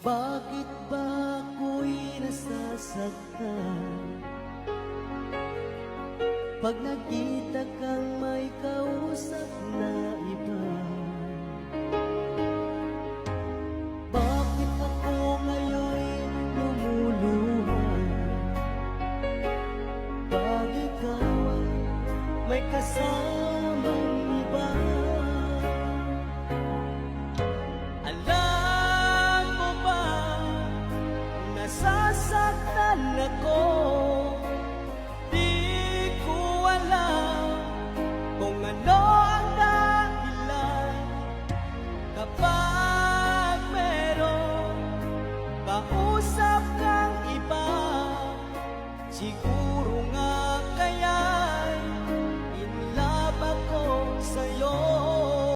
Bakit ba ako'y nasasaktan pag nakita kang may kausap na iba? Bakit ako ngayon lumuluha pag ikaw ay may kasamang iba? Alam mo ba, nasasaktan ako. Di ko alam kung ano ang dahilan kapag